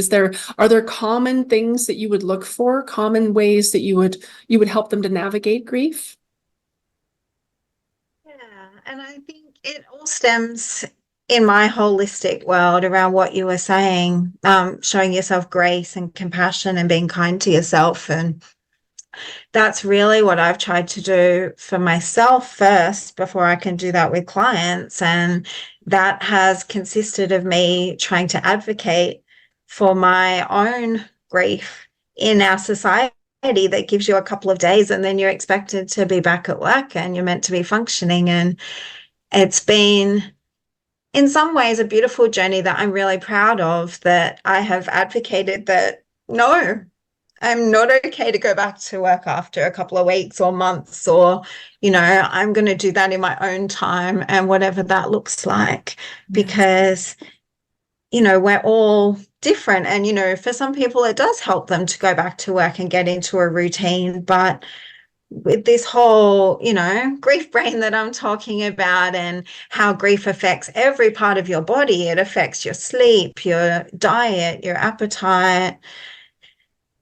are there common things that you would look for, common ways that you would help them to navigate grief? Yeah, and I think it all stems in my holistic world around what you were saying, showing yourself grace and compassion and being kind to yourself. And that's really what I've tried to do for myself first before I can do that with clients. And that has consisted of me trying to advocate for my own grief in our society that gives you a couple of days and then you're expected to be back at work and you're meant to be functioning. And it's been, in some ways, a beautiful journey that I'm really proud of, that I have advocated that, no, I'm not okay to go back to work after a couple of weeks or months, or, I'm going to do that in my own time and whatever that looks like, because, we're all different. And, for some people, it does help them to go back to work and get into a routine. But with this whole, grief brain that I'm talking about, and how grief affects every part of your body, it affects your sleep, your diet, your appetite,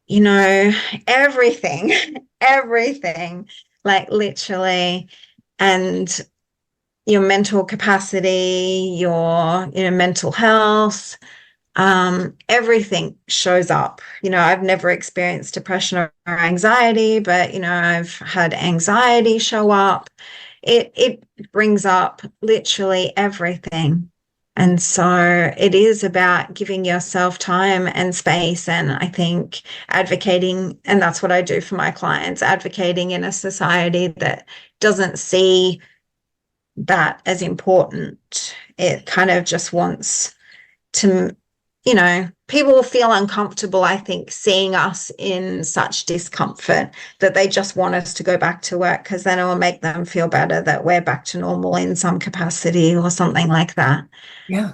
you know, everything, everything, like literally, and your mental capacity, your, you know, mental health, everything shows up. You know, I've never experienced depression or anxiety, but, you know, I've had anxiety show up. It brings up literally everything. And so it is about giving yourself time and space. And I think advocating, and that's what I do for my clients, advocating in a society that doesn't see that as important. It kind of just wants to, you know, people feel uncomfortable, I think, seeing us in such discomfort that they just want us to go back to work because then it will make them feel better that we're back to normal in some capacity or something like that. Yeah,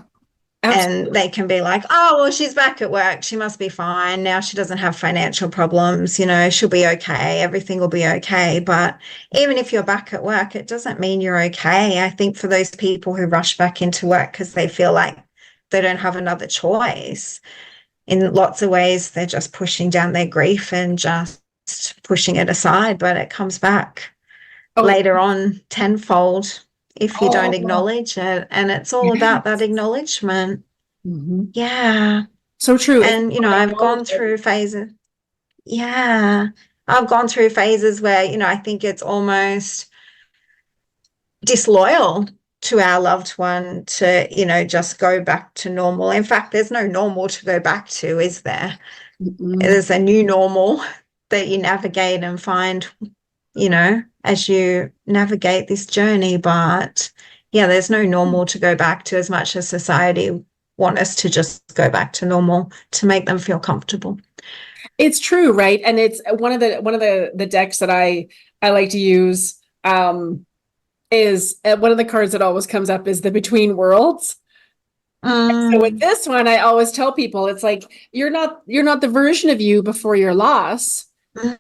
absolutely. And they can be like, oh, well, she's back at work. She must be fine. Now she doesn't have financial problems. You know, she'll be okay. Everything will be okay. But even if you're back at work, it doesn't mean you're okay. I think for those people who rush back into work because they feel like they don't have another choice, in lots of ways, they're just pushing down their grief and just pushing it aside. But it comes back later on tenfold if you don't acknowledge it. And it's all about that acknowledgement. Mm-hmm. Yeah. So true. And, you know, I've gone through phases. Yeah. I've gone through phases where, you know, I think it's almost disloyal to our loved one to, you know, just go back to normal. In fact, there's no normal to go back to, is there? Mm-mm. There's a new normal that you navigate and find, you know, as you navigate this journey. But yeah, there's no normal to go back to, as much as society want us to just go back to normal to make them feel comfortable. It's true, right? And it's one of the decks that I like to use is one of the cards that always comes up is the Between Worlds. So with this one, I always tell people, it's like, you're not the version of you before your loss.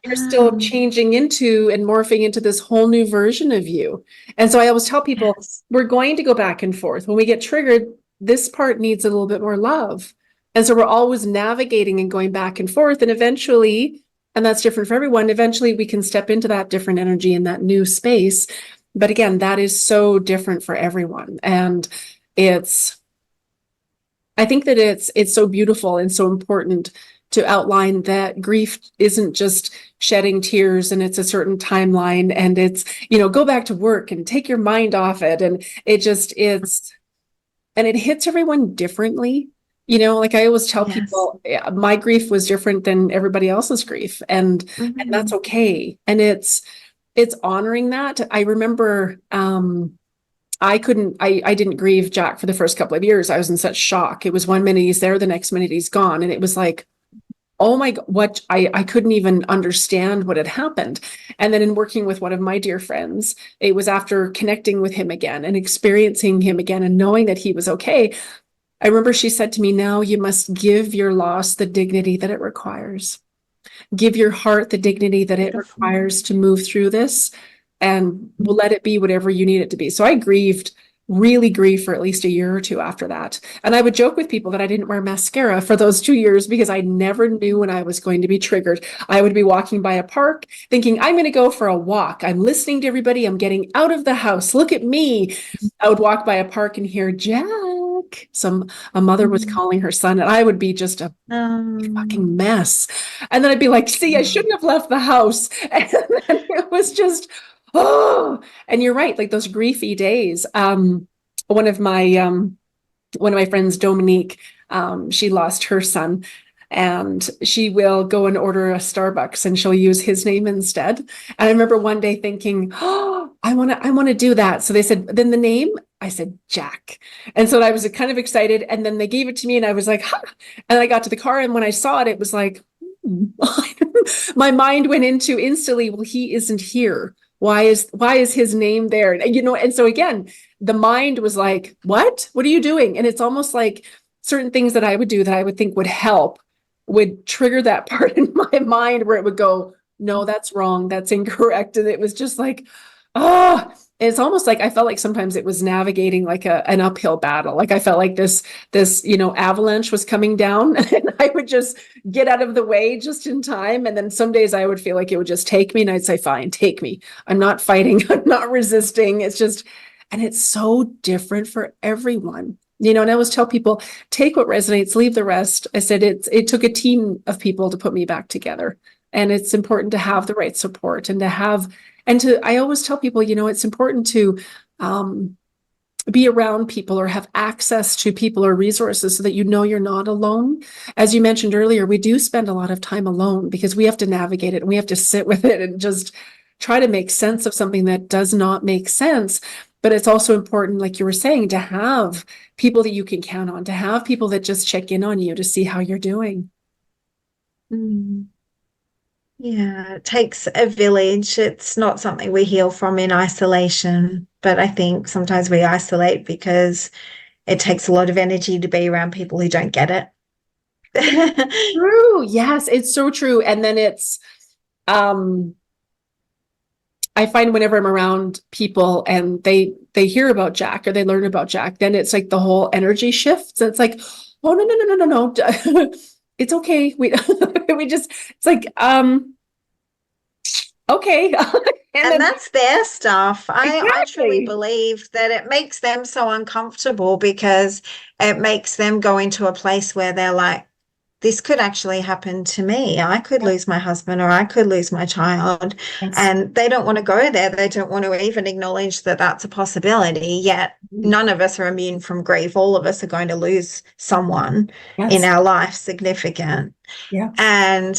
You're still changing into and morphing into this whole new version of you. And so I always tell people, we're going to go back and forth. When we get triggered, this part needs a little bit more love. And so we're always navigating and going back and forth. And eventually, and that's different for everyone, eventually we can step into that different energy in that new space. But again, that is so different for everyone. And I think that it's so beautiful and so important to outline that grief isn't just shedding tears and it's a certain timeline and it's, you know, go back to work and take your mind off it. And it hits everyone differently. You know, like I always tell people, my grief was different than everybody else's grief, and that's okay. And it's honoring that. I remember I didn't grieve Jack for the first couple of years. I was in such shock. It was one minute he's there, the next minute he's gone. And it was like, oh my God, what I couldn't even understand what had happened. And then in working with one of my dear friends, it was after connecting with him again and experiencing him again and knowing that he was okay. I remember she said to me, now you must give your loss the dignity that it requires. Give your heart the dignity that it requires to move through this, and we'll let it be whatever you need it to be. So I really grieved for at least a year or two after that. And I would joke with people that I didn't wear mascara for those 2 years because I never knew when I was going to be triggered. I would be walking by a park thinking, I'm going to go for a walk. I'm listening to everybody. I'm getting out of the house. Look at me. I would walk by a park and hear, Jack. A mother was calling her son, and I would be just a fucking mess. And then I'd be like, see, I shouldn't have left the house. And then it was just, oh, and you're right. Like those griefy days. One of my friends, Dominique, she lost her son, and she will go and order a Starbucks and she'll use his name instead. And I remember one day thinking, oh, I want to do that. So they said, then the name, I said, Jack. And so I was kind of excited. And then they gave it to me and I was like, huh. And I got to the car. And when I saw it, it was like, my mind went into instantly, well, he isn't here. Why is his name there? You know, and so again, the mind was like, what are you doing? And it's almost like certain things that I would do that I would think would help would trigger that part in my mind where it would go, no, that's wrong. That's incorrect. And it was just like, oh, it's almost like I felt like sometimes it was navigating like an uphill battle. Like I felt like this, avalanche was coming down and I would just get out of the way just in time. And then some days I would feel like it would just take me and I'd say, fine, take me. I'm not fighting. I'm not resisting. It's just, and it's so different for everyone. And I always tell people, take what resonates, leave the rest. I said, it took a team of people to put me back together. And it's important to have the right support and I always tell people, it's important to be around people or have access to people or resources so that you're not alone. As you mentioned earlier, we do spend a lot of time alone because we have to navigate it and we have to sit with it and just try to make sense of something that does not make sense. But it's also important, like you were saying, to have people that you can count on, to have people that just check in on you to see how you're doing. Mm. Yeah, it takes a village. It's not something we heal from in isolation, but I think sometimes we isolate because it takes a lot of energy to be around people who don't get it. True. Yes, it's so true. And then I find whenever I'm around people and they hear about Jack or they learn about Jack, then it's like the whole energy shifts. It's like, oh no. It's okay. It's like, okay. And that's their stuff. Exactly. I truly believe that it makes them so uncomfortable because it makes them go into a place where they're like, this could actually happen to me. I could lose my husband or I could lose my child. Yes. And they don't want to go there. They don't want to even acknowledge that that's a possibility. Yet none of us are immune from grief. All of us are going to lose someone in our life significant. Yeah. And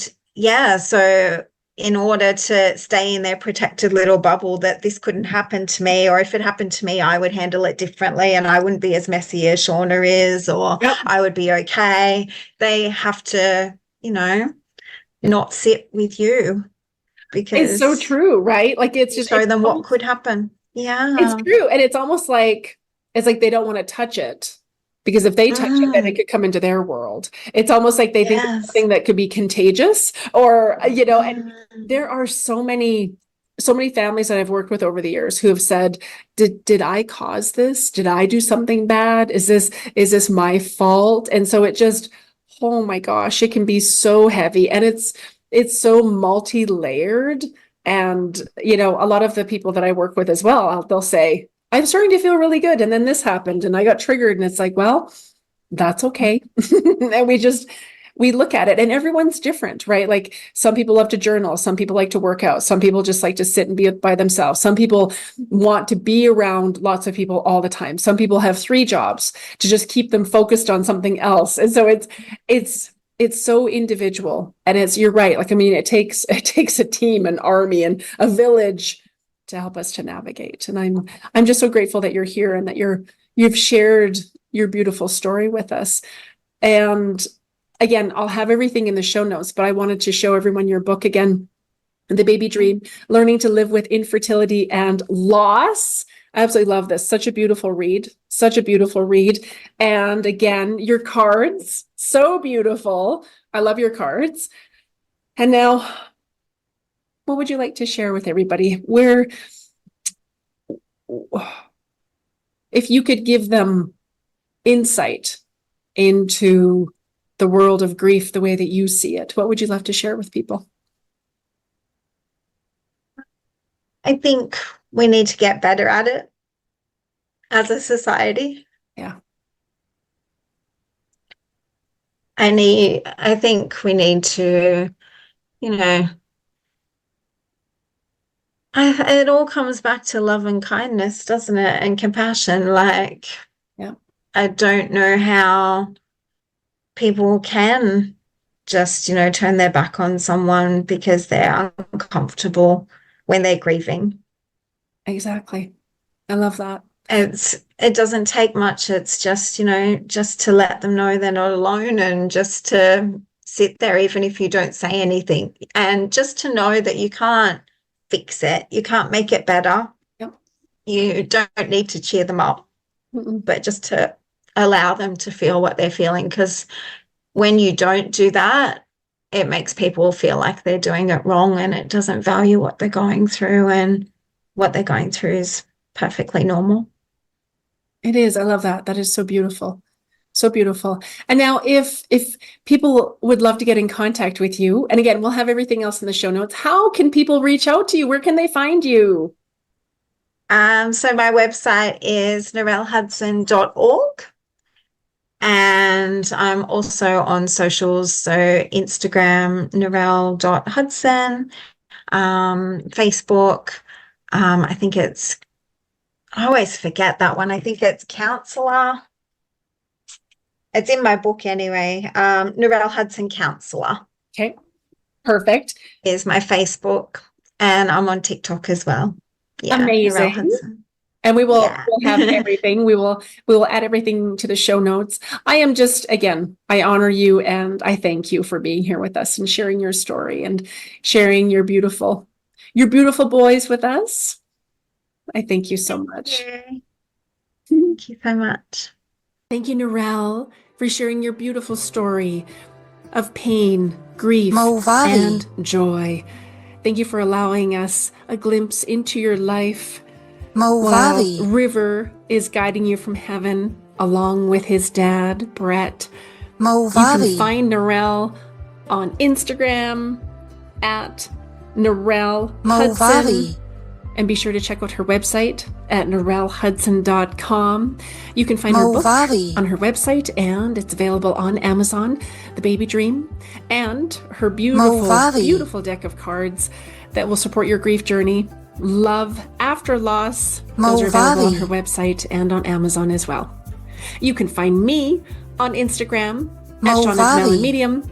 so in order to stay in their protected little bubble that this couldn't happen to me, or if it happened to me, I would handle it differently and I wouldn't be as messy as Shauna is, or I would be okay. They have to, not sit with you because it's so true, right? Like it's just show them what could happen. Yeah. It's true. And it's almost like they don't want to touch it. Because if they touch it, then it could come into their world. It's almost like they think it's something that could be contagious or, and there are so many families that I've worked with over the years who have said, did I cause this? Did I do something bad? Is this my fault? And so it just, oh my gosh, it can be so heavy and it's so multi-layered. And, a lot of the people that I work with as well, they'll say, I'm starting to feel really good. And then this happened and I got triggered and it's like, well, that's okay. And we look at it and everyone's different, right? Like some people love to journal. Some people like to work out. Some people just like to sit and be by themselves. Some people want to be around lots of people all the time. Some people have 3 jobs to just keep them focused on something else. And so it's so individual and you're right. Like, I mean, it takes a team, an army and a village to help us to navigate. And I'm just so grateful that you're here and that you've shared your beautiful story with us. And again, I'll have everything in the show notes, but I wanted to show everyone your book again, The Baby Dream, Learning to Live with Infertility and Loss. I absolutely love this. Such a beautiful read. And again, your cards, so beautiful. I love your cards. And now, what would you like to share with everybody? If you could give them insight into the world of grief, the way that you see it, what would you love to share with people? I think we need to get better at it as a society. Yeah. I think we need to, it all comes back to love and kindness, doesn't it? And compassion. Like, I don't know how people can just, turn their back on someone because they're uncomfortable when they're grieving. Exactly. I love that. It doesn't take much. It's just, just to let them know they're not alone and just to sit there, even if you don't say anything, and just to know that you can't fix it. You can't make it better. Yep. You don't need to cheer them up, but just to allow them to feel what they're feeling. Because when you don't do that, it makes people feel like they're doing it wrong and it doesn't value what they're going through. And what they're going through is perfectly normal. It is. I love that. That is so beautiful. So beautiful. And now if people would love to get in contact with you, and again, we'll have everything else in the show notes, how can people reach out to you? Where can they find you? So my website is narellehudson.org. And I'm also on socials, so Instagram, narelle.hudson, Facebook. I always forget that one. I think it's counsellor. It's in my book anyway. Narelle Hudson Counsellor. Okay, perfect. Is my Facebook, and I'm on TikTok as well. Yeah, amazing. Narelle Hudson. And we'll have everything. We will add everything to the show notes. I am just, again, I honor you and I thank you for being here with us and sharing your story and sharing your beautiful boys with us. I thank you so much. Thank you so much. Thank you, Narelle, for sharing your beautiful story of pain, grief, and joy. Thank you for allowing us a glimpse into your life while River is guiding you from heaven along with his dad, Bret. You can find Narelle on Instagram at Narelle Hudson. And be sure to check out her website at narellehudson.com. You can find her book on her website, and it's available on Amazon, The Baby Dream, and her beautiful deck of cards that will support your grief journey. Love After Loss. Those are available on her website and on Amazon as well. You can find me on Instagram at Shauna Medium.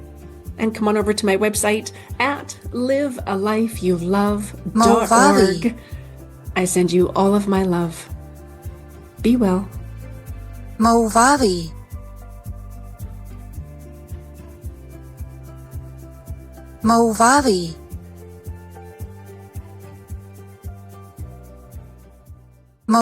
And come on over to my website at livealifeyoulove.org. I send you all of my love. Be well. Movavi.